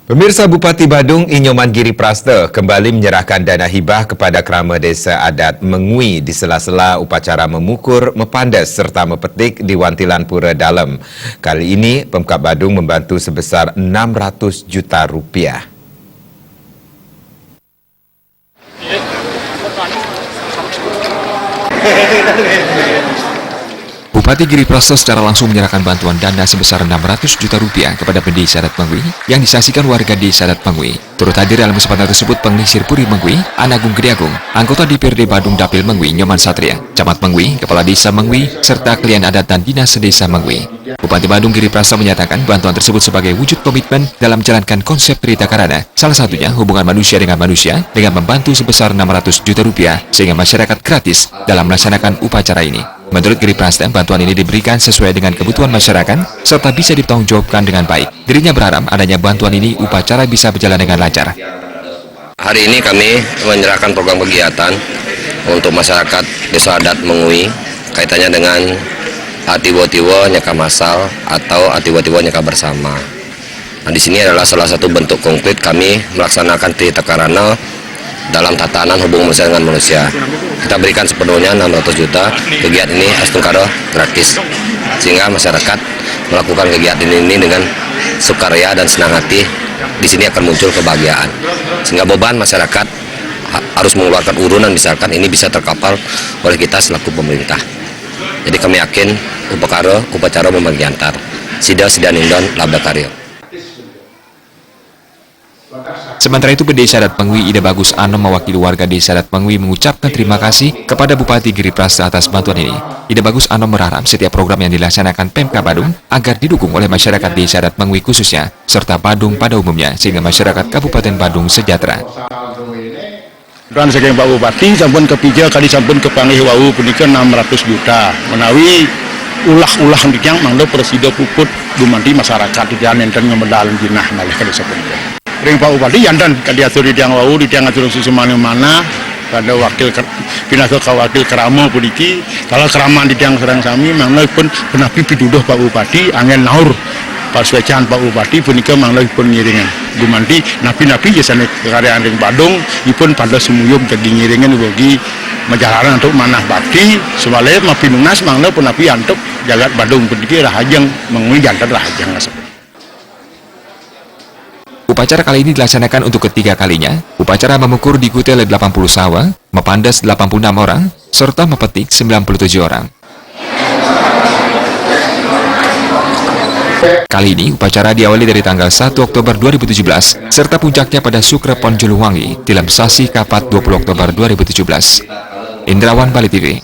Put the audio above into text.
Pemirsa, Bupati Badung Inyoman Giri Prasta kembali menyerahkan dana hibah kepada kerama desa adat Mengui di sela-sela upacara memukur, mepandas serta mepetik di Wantilan Pura Dalam. Kali ini, Pemkab Badung membantu sebesar Rp600 juta. Bupati Giri Prasta secara langsung menyerahkan bantuan dana sebesar Rp600 juta kepada pendesa adat Mengui yang disaksikan warga desa adat Mengui. Turut hadir dalam kesempatan tersebut Penglisir Puri Mengui, Anagung Gede Agung, anggota DPRD Badung Dapil Mengui Nyoman Satria, Camat Mengui, Kepala Desa Mengui, serta klien adat dan dinas desa Mengui. Bupati Badung Giri Prasta menyatakan bantuan tersebut sebagai wujud komitmen dalam menjalankan konsep Trita Karana, salah satunya hubungan manusia dengan membantu sebesar Rp600 juta sehingga masyarakat gratis dalam melaksanakan upacara ini. Menurut Giri Prasta, bantuan ini diberikan sesuai dengan kebutuhan masyarakat serta bisa dipertanggungjawabkan dengan baik. Dirinya berharap adanya bantuan ini upacara bisa berjalan dengan lancar. Hari ini kami menyerahkan program kegiatan untuk masyarakat desa adat Mengui kaitannya dengan atiwo-tiwo nyeka masal atau atiwo-tiwo nyeka bersama. Nah, di sini adalah salah satu bentuk konkret kami melaksanakan Trita Karana dalam tatanan hubungan manusia dengan manusia. Kita berikan sepenuhnya Rp600 juta. Kegiatan ini astungkaro gratis, sehingga masyarakat melakukan kegiatan ini dengan sukarya dan senang hati. Di sini akan muncul kebahagiaan, sehingga beban masyarakat harus mengeluarkan urunan misalkan ini bisa terkapal oleh kita selaku pemerintah. Jadi kami yakin upacara membagi antar sida nindon labda karyo. Sementara itu, pendesa adat Mengui Ida Bagus Anom mewakili warga desa adat Mengui mengucapkan terima kasih kepada Bupati Giri Prasta atas bantuan ini. Ida Bagus Anom berharap setiap program yang dilaksanakan Pemkab Badung agar didukung oleh masyarakat desa adat Mengui khususnya, serta Badung pada umumnya, sehingga masyarakat Kabupaten Badung sejahtera. Dan saking Pak Bupati sampun ketiga kali sampun kepanggih wau punika 600 juta menawi ulah-ulah yang mangdo presiden puput dumanti masyarakat di jalan enten ngemedalan jinah malih kali sapunika. Ring Pak Bupati yandan kadiatur di tiang wau di tiang atur susu mana-mana kada wakil pindah ke wakil keramo puniki kalau keraman di tiang serang sami manglo pun penapi piduduh Pak Bupati angin naur pas wecan Pak Bupati punika manglo pun ngiringan gumanti napi-napi jasane karyaan ring Badung ipun pada semuyum jadi ngiringan bagi majalaran untuk manah bakti sebalik mapinunas manglo pun napi antuk jagat Badung puniki rahajeng Mengui jantan rahajeng asap. Upacara kali ini dilaksanakan untuk ketiga kalinya. Upacara memukur diikuti oleh 80 sawah, mepandas 86 orang, serta mepetik 97 orang. Kali ini upacara diawali dari tanggal 1 Oktober 2017, serta puncaknya pada Sukrepon Juluwangi dalam Sasi Kapat 20 Oktober 2017. Indrawan Bali TV.